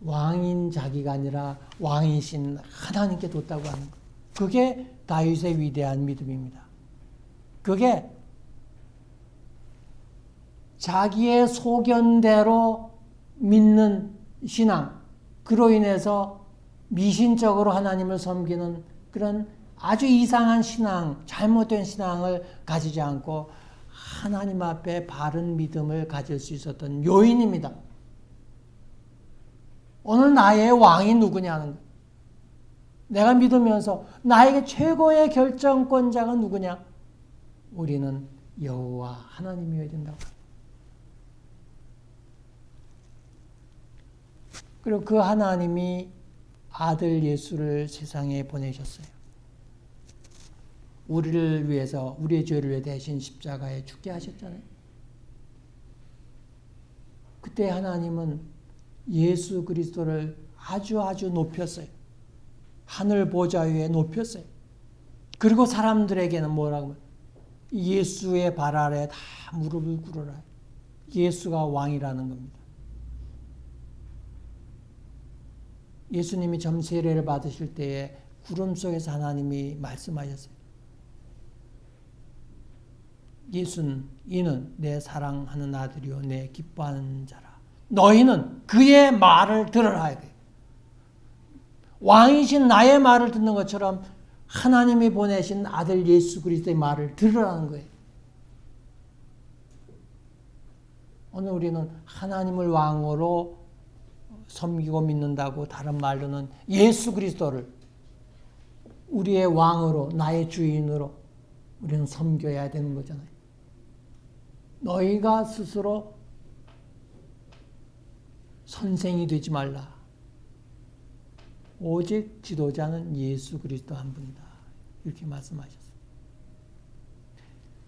왕인 자기가 아니라 왕이신 하나님께 뒀다고 하는 것. 그게 다윗의 위대한 믿음입니다. 그게 자기의 소견대로 믿는 신앙, 그로 인해서 미신적으로 하나님을 섬기는 그런 아주 이상한 신앙, 잘못된 신앙을 가지지 않고 하나님 앞에 바른 믿음을 가질 수 있었던 요인입니다. 오늘 나의 왕이 누구냐는 거예요. 내가 믿으면서 나에게 최고의 결정권자가 누구냐? 우리는 여호와 하나님이어야 된다고. 그리고 그 하나님이 아들 예수를 세상에 보내셨어요. 우리를 위해서 우리의 죄를 위해 대신 십자가에 죽게 하셨잖아요. 그때 하나님은 예수 그리스도를 아주 높였어요. 하늘 보좌 위에 높였어요. 그리고 사람들에게는 뭐라고? 예수의 발 아래 다 무릎을 꿇어라. 예수가 왕이라는 겁니다. 예수님이 점세례를 받으실 때에 구름 속에서 하나님이 말씀하셨어요. 예수는 이는 내 사랑하는 아들이요 내 기뻐하는 자라. 너희는 그의 말을 들으라. 왕이신 나의 말을 듣는 것처럼 하나님이 보내신 아들 예수 그리스도의 말을 들으라는 거예요. 오늘 우리는 하나님을 왕으로 섬기고 믿는다고 다른 말로는 예수 그리스도를 우리의 왕으로 나의 주인으로 우리는 섬겨야 되는 거잖아요. 너희가 스스로 선생이 되지 말라. 오직 지도자는 예수 그리스도 한 분이다. 이렇게 말씀하셨어요.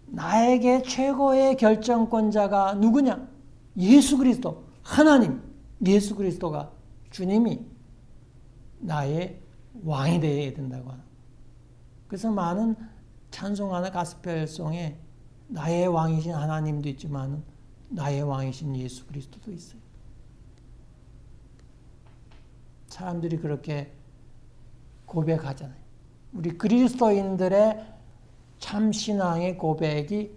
나에게 최고의 결정권자가 누구냐? 예수 그리스도, 하나님, 예수 그리스도가 주님이 나의 왕이 되어야 된다고 하는. 그래서 많은 찬송하는 가스펠송에 나의 왕이신 하나님도 있지만 나의 왕이신 예수 그리스도도 있어요. 사람들이 그렇게 고백하잖아요. 우리 그리스도인들의 참 신앙의 고백이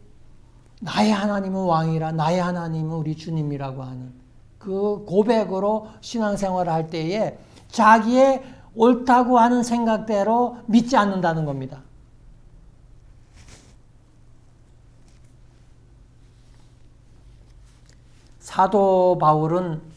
나의 하나님은 왕이라, 나의 하나님은 우리 주님이라고 하는 그 고백으로 신앙생활을 할 때에 자기의 옳다고 하는 생각대로 믿지 않는다는 겁니다. 사도 바울은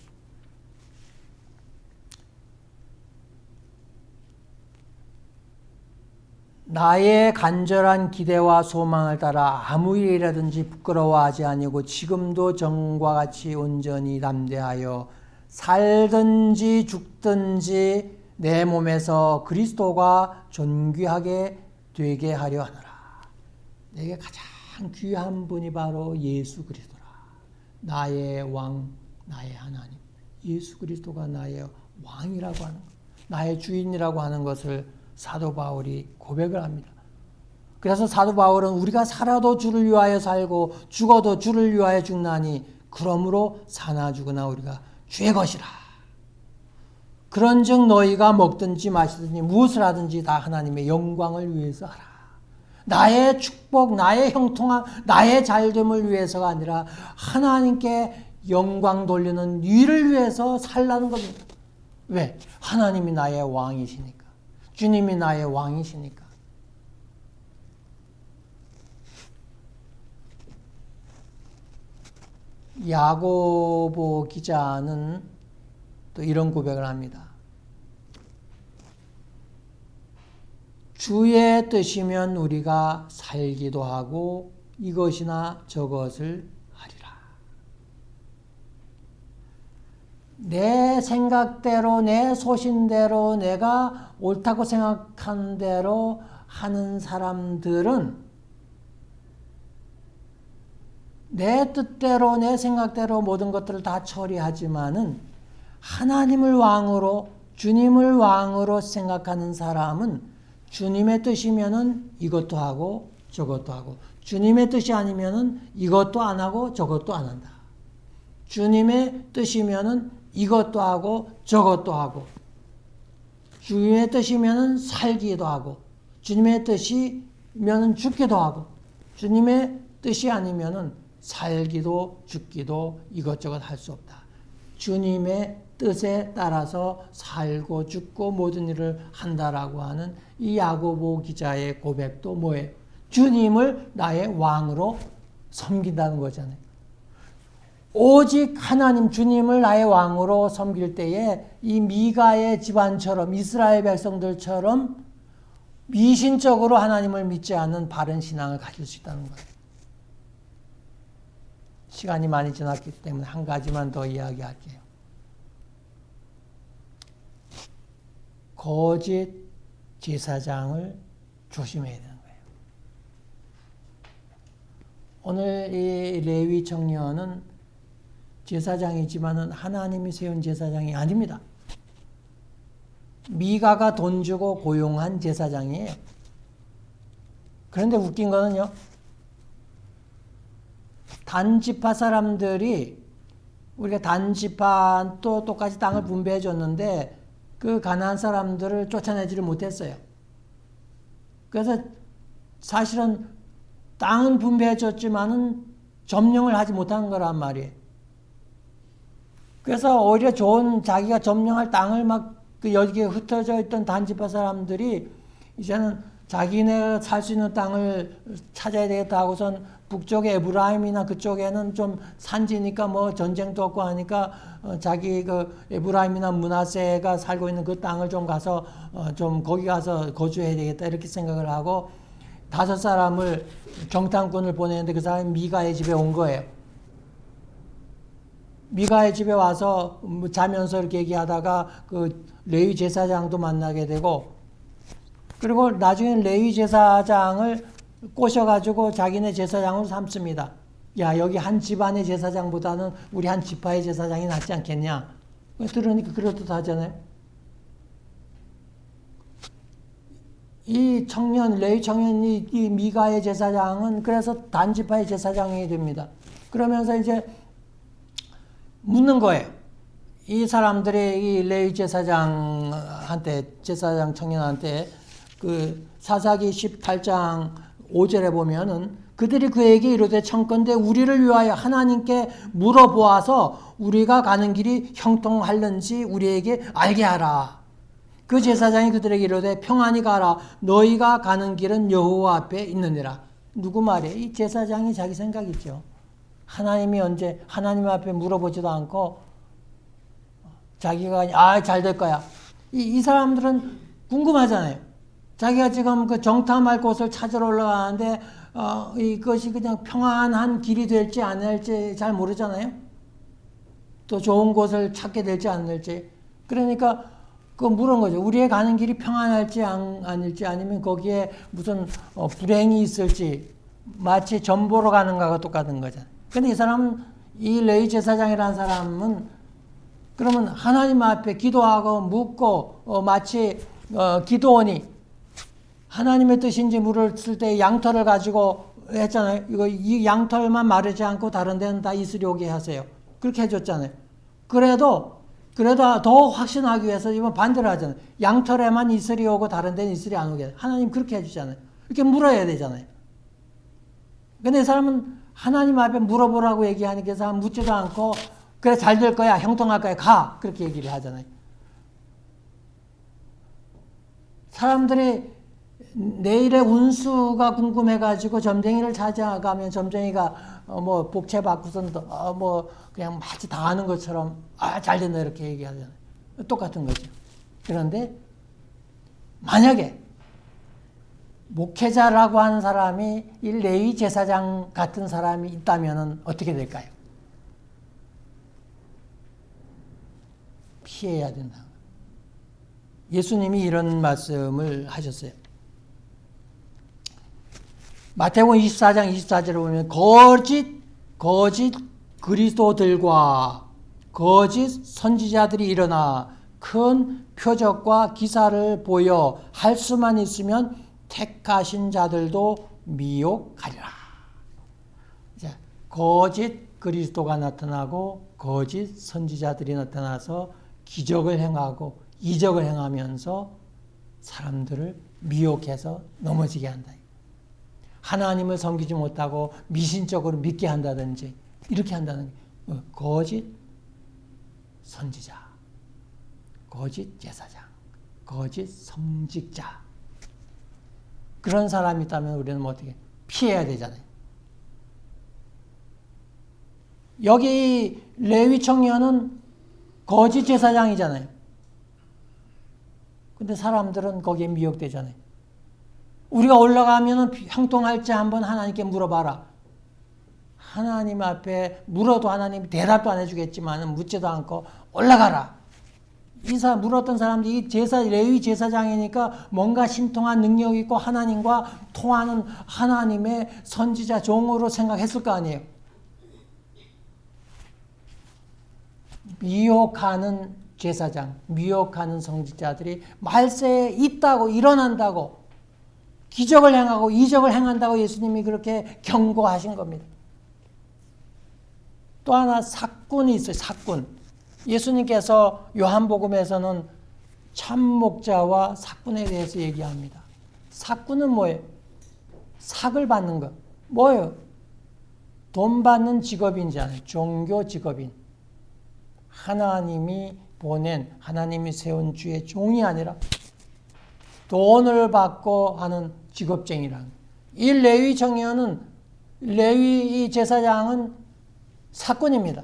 나의 간절한 기대와 소망을 따라 아무 일이라든지 부끄러워하지 아니고 지금도 전과 같이 온전히 담대하여 살든지 죽든지 내 몸에서 그리스도가 존귀하게 되게 하려 하노라. 내게 가장 귀한 분이 바로 예수 그리스도라. 나의 왕, 나의 하나님. 예수 그리스도가 나의 왕이라고 하는 것, 나의 주인이라고 하는 것을 사도 바울이 고백을 합니다. 그래서 사도 바울은 우리가 살아도 주를 위하여 살고 죽어도 주를 위하여 죽나니 그러므로 사나 죽으나 우리가 주의 것이라. 그런즉 너희가 먹든지 마시든지 무엇을 하든지 다 하나님의 영광을 위해서 하라. 나의 축복, 나의 형통함, 나의 잘됨을 위해서가 아니라 하나님께 영광 돌리는 일을 위해서 살라는 겁니다. 왜? 하나님이 나의 왕이시니까. 주님이 나의 왕이시니까. 야고보 기자는 또 이런 고백을 합니다. 주의 뜻이면 우리가 살기도 하고 이것이나 저것을 하리라. 내 생각대로 내 소신대로 내가 옳다고 생각한 대로 하는 사람들은 내 뜻대로 내 생각대로 모든 것들을 다 처리하지만은 하나님을 왕으로 주님을 왕으로 생각하는 사람은 주님의 뜻이면은 이것도 하고 저것도 하고 주님의 뜻이 아니면은 이것도 안 하고 저것도 안 한다. 주님의 뜻이면은 이것도 하고 저것도 하고 주님의 뜻이면은 살기도 하고 주님의 뜻이면은 죽기도 하고 주님의 뜻이 아니면은 살기도 죽기도 이것저것 할 수 없다. 주님의 뜻에 따라서 살고 죽고 모든 일을 한다라고 하는 이 야고보 기자의 고백도 뭐예요? 주님을 나의 왕으로 섬긴다는 거잖아요. 오직 하나님 주님을 나의 왕으로 섬길 때에 이 미가의 집안처럼 이스라엘 백성들처럼 미신적으로 하나님을 믿지 않는 바른 신앙을 가질 수 있다는 거예요. 시간이 많이 지났기 때문에 한 가지만 더 이야기할게요. 거짓 제사장을 조심해야 되는 거예요. 오늘 이 레위 청년은 제사장이지만은 하나님이 세운 제사장이 아닙니다. 미가가 돈 주고 고용한 제사장이에요. 그런데 웃긴 거는요. 단지파 사람들이 우리가 단지파 또 똑같이 땅을 분배해 줬는데 그 가나안 사람들을 쫓아내지를 못했어요. 그래서 사실은 땅은 분배해 줬지만은 점령을 하지 못한 거란 말이에요. 그래서 오히려 좋은 자기가 점령할 땅을 막 그 여기에 흩어져 있던 단지파 사람들이 이제는 자기네가 살 수 있는 땅을 찾아야 되겠다 하고선 북쪽의 에브라임이나 그쪽에는 좀 산지니까 뭐 전쟁도 없고 하니까 자기 그 에브라임이나 므낫세가 살고 있는 그 땅을 좀 가서 좀 거기 가서 거주해야 되겠다 이렇게 생각을 하고 5사람을 정탐꾼을 보내는데 그 사람이 미가의 집에 온 거예요. 미가의 집에 와서 자면서 이렇게 얘기하다가 그 레위 제사장도 만나게 되고 그리고 나중에 레위 제사장을 꼬셔가지고 자기네 제사장으로 삼습니다. 야, 여기 한 집안의 제사장보다는 우리 한 지파의 제사장이 낫지 않겠냐? 들으니까 그렇듯하잖아요. 이 청년, 레위 청년이 이 미가의 제사장은 그래서 단지파의 제사장이 됩니다. 그러면서 이제 묻는 거예요. 이 사람들이 이 레위 제사장한테, 제사장 청년한테 그 사사기 18장 5절에 보면은 그들이 그에게 이르되 청컨대 우리를 위하여 하나님께 물어보아서 우리가 가는 길이 형통할는지 우리에게 알게 하라. 그 제사장이 그들에게 이르되 평안히 가라. 너희가 가는 길은 여호와 앞에 있느니라. 누구 말이에요? 이 제사장이 자기 생각이죠. 하나님이 언제 하나님 앞에 물어보지도 않고 자기가 잘 될 거야. 이 사람들은 궁금하잖아요. 자기가 지금 그 정탐할 곳을 찾으러 올라가는데 이것이 그냥 평안한 길이 될지 안 될지 잘 모르잖아요. 또 좋은 곳을 찾게 될지 안 될지. 그러니까 그거 물은 거죠. 우리의 가는 길이 평안할지 아닐지 아니면 거기에 무슨 불행이 있을지 마치 전보로 가는 거하고 똑같은 거잖아요. 근데 이 사람은 이 레위 제사장이라는 사람은 그러면 하나님 앞에 기도하고 묻고 마치 기도원이 하나님의 뜻인지 물었을 때 양털을 가지고 했잖아요. 이 양털만 마르지 않고 다른 데는 다 이슬이 오게 하세요. 그렇게 해줬잖아요. 그래도 더 확신하기 위해서 이번 반대로 하잖아요. 양털에만 이슬이 오고 다른 데는 이슬이 안 오게. 하나님 그렇게 해주잖아요. 이렇게 물어야 되잖아요. 근데 이 사람은 하나님 앞에 물어보라고 얘기하니까 이 사람 묻지도 않고 그래 잘 될 거야. 형통할 거야. 가. 그렇게 얘기를 하잖아요. 사람들이 내일의 운수가 궁금해가지고 점쟁이를 찾아가면 점쟁이가 뭐 복채 받고선 뭐 그냥 마치 다 아는 것처럼 잘 된다 이렇게 얘기하잖아요. 똑같은 거죠. 그런데 만약에 목회자라고 하는 사람이 이 레위 제사장 같은 사람이 있다면 어떻게 될까요? 피해야 된다. 예수님이 이런 말씀을 하셨어요. 마태복음 24장 24절을 보면 거짓 그리스도들과 거짓 선지자들이 일어나 큰 표적과 기사를 보여 할 수만 있으면 택하신 자들도 미혹하리라. 이제 거짓 그리스도가 나타나고 거짓 선지자들이 나타나서 기적을 행하고 이적을 행하면서 사람들을 미혹해서 넘어지게 한다. 하나님을 섬기지 못하고 미신적으로 믿게 한다든지 이렇게 한다는 게 거짓 선지자, 거짓 제사장, 거짓 성직자 그런 사람이 있다면 우리는 뭐 어떻게 피해야 되잖아요. 여기 레위 청년은 거짓 제사장이잖아요. 근데 사람들은 거기에 미혹되잖아요. 우리가 올라가면 형통할지 한번 하나님께 물어봐라. 하나님 앞에 물어도 하나님이 대답도 안 해주겠지만 묻지도 않고 올라가라. 물었던 사람들이 레위 제사장이니까 뭔가 신통한 능력이 있고 하나님과 통하는 하나님의 선지자 종으로 생각했을 거 아니에요. 미혹하는 제사장, 미혹하는 성직자들이 말세에 있다고 일어난다고 기적을 행하고 이적을 행한다고 예수님이 그렇게 경고하신 겁니다. 또 하나 사꾼이 있어요. 사꾼. 예수님께서 요한복음에서는 참목자와 사꾼에 대해서 얘기합니다. 사꾼은 뭐예요? 삭을 받는 것. 뭐예요? 돈 받는 직업인잖아요. 종교 직업인. 하나님이 보낸, 하나님이 세운 주의 종이 아니라 돈을 받고 하는 직업쟁이란. 이 레위 청년은, 레위 제사장은 사꾼입니다.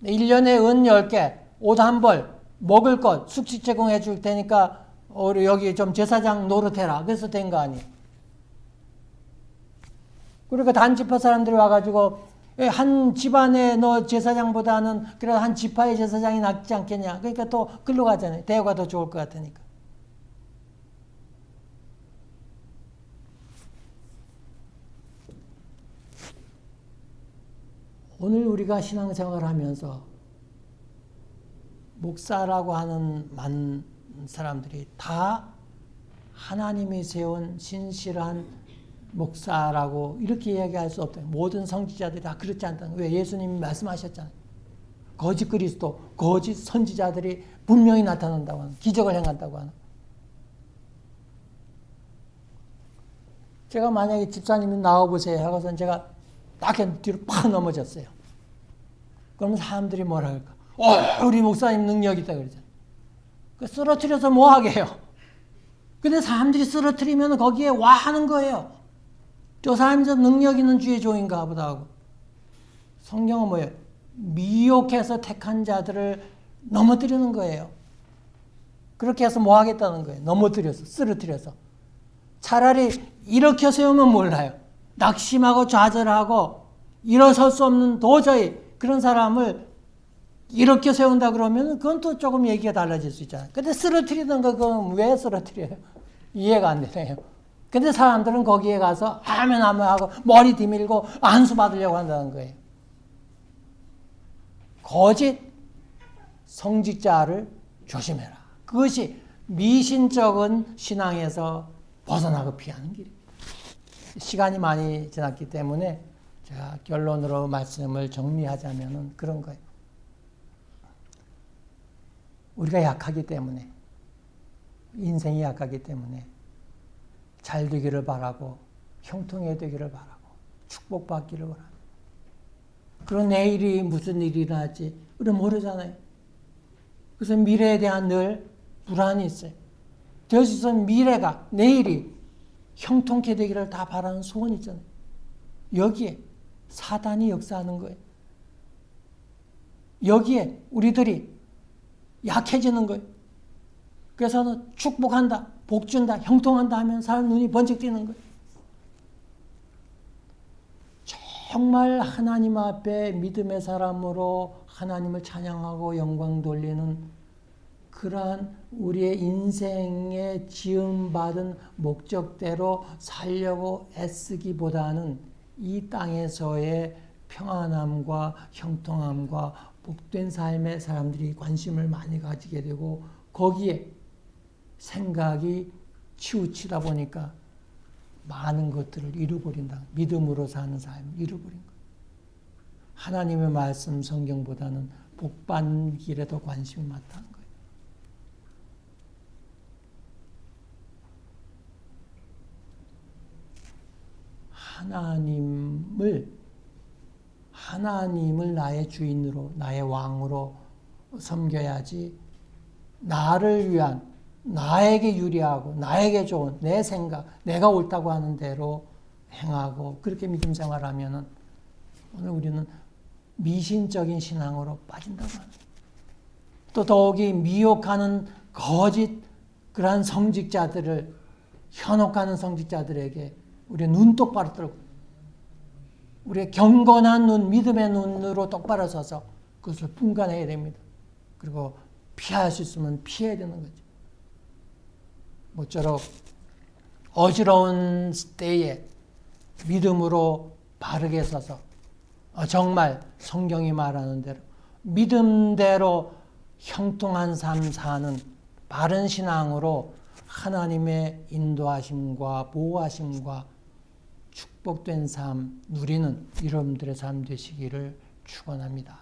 1년에 은 10개, 옷 한 벌, 먹을 것, 숙식 제공해 줄 테니까 우리 여기 좀 제사장 노릇해라. 그래서 된 거 아니에요. 그러니까 단지파 사람들이 와가지고 한 집안에 너 제사장보다는 그래도 한 지파의 제사장이 낫지 않겠냐. 그러니까 또 글로 가잖아요. 대우가 더 좋을 것 같으니까. 오늘 우리가 신앙생활을 하면서 목사라고 하는 많은 사람들이 다 하나님이 세운 신실한 목사라고 이렇게 이야기할 수 없다. 모든 성지자들이 다 그렇지 않다는 거예요. 왜? 예수님이 말씀하셨잖아요. 거짓 그리스도, 거짓 선지자들이 분명히 나타난다고 하는, 기적을 행한다고 하는. 제가 만약에 집사님이 나와보세요 하고서 제가 딱 뒤로 팍 넘어졌어요. 그러면 사람들이 뭐라 할까? 우리 목사님 능력이 있다 그러잖아요. 쓰러뜨려서 뭐 하게 해요? 근데 사람들이 쓰러뜨리면 거기에 와 하는 거예요. 저 사람이 저 능력 있는 주의 종인가 보다 하고. 성경은 뭐예요? 미혹해서 택한 자들을 넘어뜨리는 거예요. 그렇게 해서 뭐 하겠다는 거예요? 넘어뜨려서, 쓰러뜨려서. 차라리 일으켜 세우면 몰라요. 낙심하고 좌절하고 일어설 수 없는 도저히 그런 사람을 이렇게 세운다 그러면 그건 또 조금 얘기가 달라질 수 있잖아요. 근데 쓰러뜨리던 거 그건 왜 쓰러뜨려요? 이해가 안 되네요. 근데 사람들은 거기에 가서 아멘 아멘 하고 머리 뒤밀고 안수 받으려고 한다는 거예요. 거짓 성직자를 조심해라. 그것이 미신적인 신앙에서 벗어나고 피하는 길입니다. 시간이 많이 지났기 때문에 제가 결론으로 말씀을 정리하자면 그런 거예요. 우리가 약하기 때문에, 인생이 약하기 때문에 잘 되기를 바라고 형통해 되기를 바라고 축복받기를 바랍니다. 그럼 내일이 무슨 일이 일어날지 우리는 모르잖아요. 그래서 미래에 대한 늘 불안이 있어요. 될 수 있으면 미래가, 내일이 형통케 되기를 다 바라는 소원이 있잖아요. 여기에 사단이 역사하는 거예요. 여기에 우리들이 약해지는 거예요. 그래서 축복한다, 복준다, 형통한다 하면 사람 눈이 번쩍 뜨는 거예요. 정말 하나님 앞에 믿음의 사람으로 하나님을 찬양하고 영광 돌리는 그러한 우리의 인생에 지음받은 목적대로 살려고 애쓰기보다는 이 땅에서의 평안함과 형통함과 복된 삶에 사람들이 관심을 많이 가지게 되고 거기에 생각이 치우치다 보니까 많은 것들을 잃어버린다. 믿음으로 사는 삶을 잃어버린 거예요. 하나님의 말씀 성경보다는 복받는 길에 더 관심이 많다는 거예요. 하나님을 나의 주인으로, 나의 왕으로 섬겨야지 나를 위한, 나에게 유리하고 나에게 좋은 내 생각, 내가 옳다고 하는 대로 행하고 그렇게 믿음 생활하면은 오늘 우리는 미신적인 신앙으로 빠진다고 합니다. 또 더욱이 미혹하는 거짓 그러한 성직자들을 현혹하는 성직자들에게 우리 눈 똑바로 뜨고 우리의 경건한 눈, 믿음의 눈으로 똑바로 서서 그것을 분간해야 됩니다. 그리고 피할 수 있으면 피해야 되는 거죠. 모쪼록 어지러운 때에 믿음으로 바르게 서서 정말 성경이 말하는 대로 믿음대로 형통한 삶 사는 바른 신앙으로 하나님의 인도하심과 보호하심과 축복된 삶 누리는 여러분들의 삶 되시기를 축원합니다.